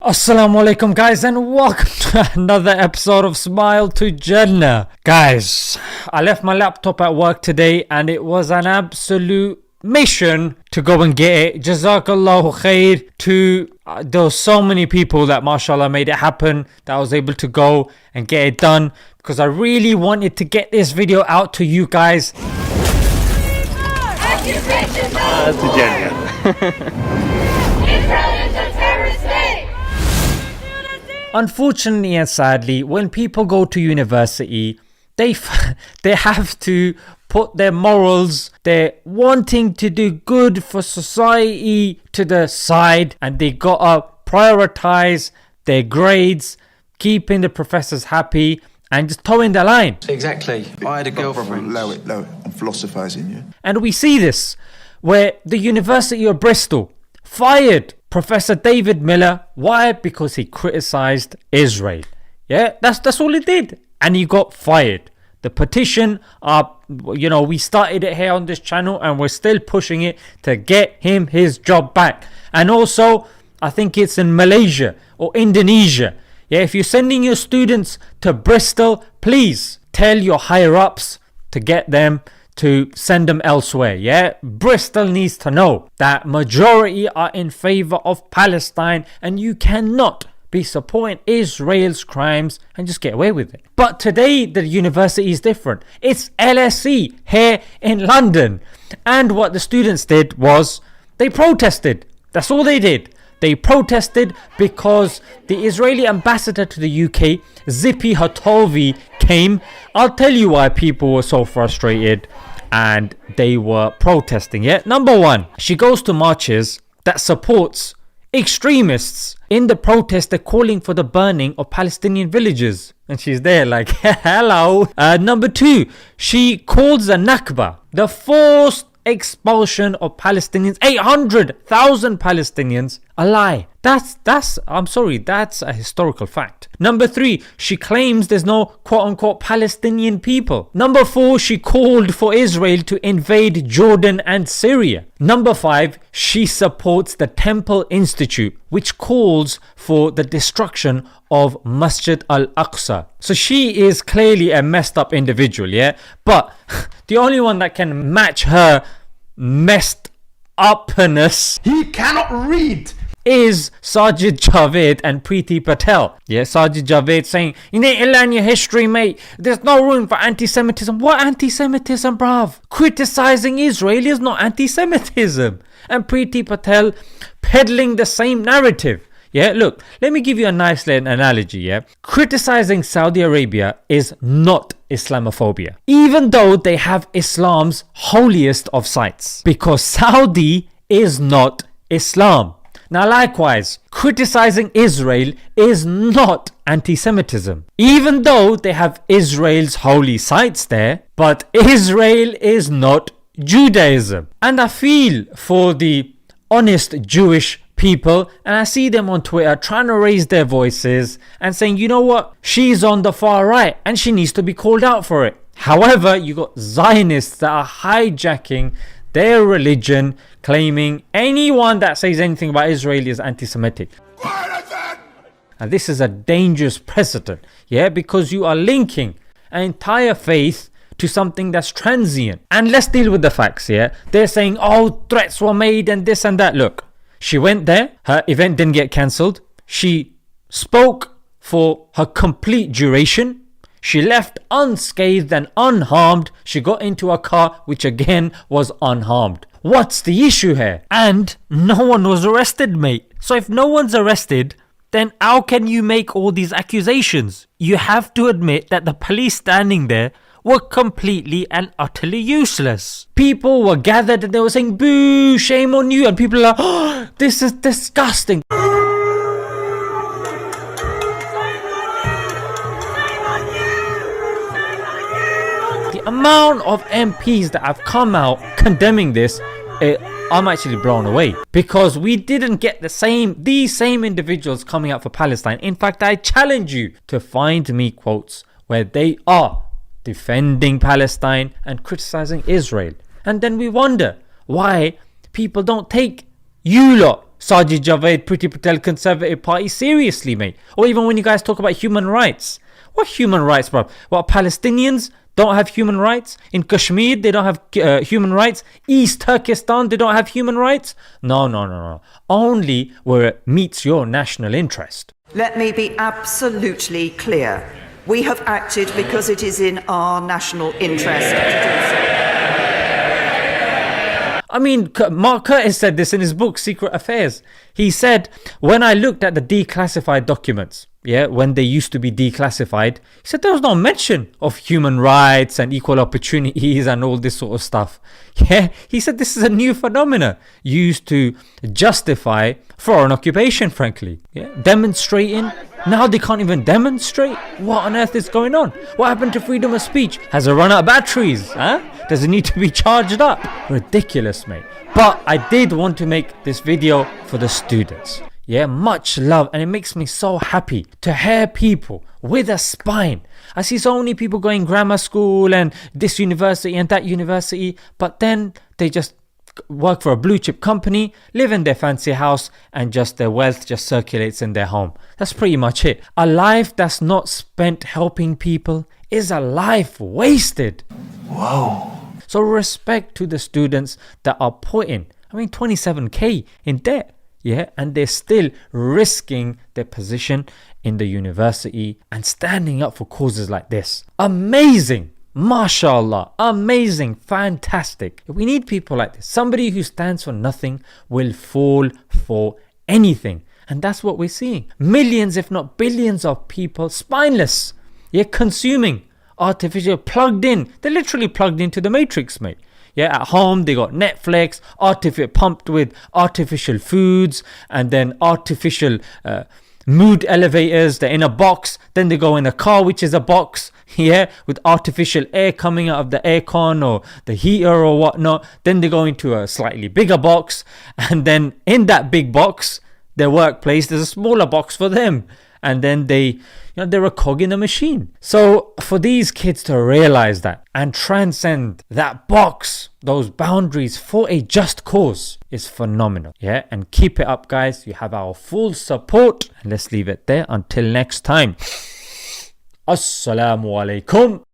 Assalamu alaikum guys, and welcome to another episode of Smile to Jannah. Guys, I left my laptop at work today and it was an absolute mission to go and get it. Jazakallahu khair to there were so many people that mashallah made it happen, that I was able to go and get it done, because I really wanted to get this video out to you guys. To Jannah. Unfortunately and sadly, when people go to university, they have to put their morals, their wanting to do good for society to the side, and they gotta prioritize their grades, keeping the professors happy, and just towing the line. Exactly. I had a girlfriend. Low it, I'm philosophizing, yeah. And we see this where the University of Bristol fired Professor David Miller. Why? Because he criticized Israel. Yeah, that's all he did. And he got fired. The petition, we started it here on this channel and we're still pushing it to get him his job back. And also, I think it's in Malaysia or Indonesia. Yeah, if you're sending your students to Bristol, please tell your higher ups to get them to send them elsewhere. Yeah, Bristol needs to know that majority are in favor of Palestine, and you cannot be supporting Israel's crimes and just get away with it. But today the university is different. It's LSE here in London, and what the students did was they protested. That's all they did. They protested because the Israeli ambassador to the UK, Zippy Hatovi, came. I'll tell you why people were so frustrated and they were protesting. Yeah, number one, she goes to marches that supports extremists. In the protest, they're calling for the burning of Palestinian villages, and she's there like, hello. Number two, she calls the Nakba, the forced expulsion of Palestinians, 800,000 Palestinians, a lie. That's a historical fact. Number three, she claims there's no quote-unquote Palestinian people. Number four, she called for Israel to invade Jordan and Syria. Number five, she supports the Temple Institute, which calls for the destruction of Masjid al-Aqsa. So she is clearly a messed up individual, yeah? But the only one that can match her messed upness, He cannot read. is Sajid Javid and Preeti Patel. Yeah, Sajid Javid saying, you need to learn your history, mate. There's no room for anti-Semitism. What anti-Semitism, bruv? Criticizing Israel is not anti-Semitism. And Preeti Patel peddling the same narrative. Yeah, look, let me give you a nice little analogy, yeah? Criticizing Saudi Arabia is not Islamophobia, even though they have Islam's holiest of sites, because Saudi is not Islam. Now, likewise, criticizing Israel is not anti-Semitism, even though they have Israel's holy sites there, but Israel is not Judaism. And I feel for the honest Jewish people, and I see them on Twitter trying to raise their voices and saying, you know what, she's on the far right and she needs to be called out for it. However, you got Zionists that are hijacking their religion, claiming anyone that says anything about Israel is anti-Semitic. And this is a dangerous precedent, yeah, because you are linking an entire faith to something that's transient. And let's deal with the facts, yeah. They're saying, oh, threats were made and this and that. Look, she went there, her event didn't get cancelled, she spoke for her complete duration, she left unscathed and unharmed, she got into a car which again was unharmed. What's the issue here? And no one was arrested, mate. So if no one's arrested, then how can you make all these accusations? You have to admit that the police standing there were completely and utterly useless. People were gathered and they were saying, boo, shame on you. And people are like, oh, this is disgusting. The amount of MPs that have come out condemning this, I'm actually blown away, because we didn't get these same individuals coming out for Palestine. In fact, I challenge you to find me quotes where they are defending Palestine and criticizing Israel. And then we wonder why people don't take you lot Sajid Javed, Priti Patel, Conservative Party, seriously, mate. Or even when you guys talk about human rights. What human rights, bro? What, Palestinians don't have human rights? In Kashmir, they don't have human rights? East Turkestan, they don't have human rights? No. Only where it meets your national interest. Let me be absolutely clear. We have acted because it is in our national interest to do so. I mean, Mark Curtis said this in his book, Secret Affairs. He said, when I looked at the declassified documents, when they used to be declassified, he said there was no mention of human rights and equal opportunities and all this sort of stuff. He said this is a new phenomena used to justify foreign occupation, frankly. Demonstrating. Now they can't even demonstrate. What on earth is going on? What happened to freedom of speech? Has it run out of batteries? Does it need to be charged up? Ridiculous, mate. But I did want to make this video for the students. Much love, and it makes me so happy to hear people with a spine. I see so many people going grammar school and this university and that university, but then they just work for a blue chip company, live in their fancy house, and just their wealth just circulates in their home. That's pretty much it. A life that's not spent helping people is a life wasted. Whoa. So respect to the students that are putting, 27k in debt. And they're still risking their position in the university and standing up for causes like this. Amazing. MashaAllah. Amazing. Fantastic. We need people like this. Somebody who stands for nothing will fall for anything. And that's what we're seeing. Millions, if not billions of people spineless. Consuming artificial, plugged in. They're literally plugged into the matrix, mate. At home they got Netflix, pumped with artificial foods, and then artificial mood elevators. They're in a box, then they go in a car which is a box, with artificial air coming out of the aircon or the heater or whatnot. Then they go into a slightly bigger box, and then in that big box, their workplace, there's a smaller box for them. And then they're a cog in a machine. So for these kids to realize that and transcend that box, those boundaries for a just cause is phenomenal. And keep it up, guys. You have our full support. And let's leave it there until next time. Assalamu alaikum.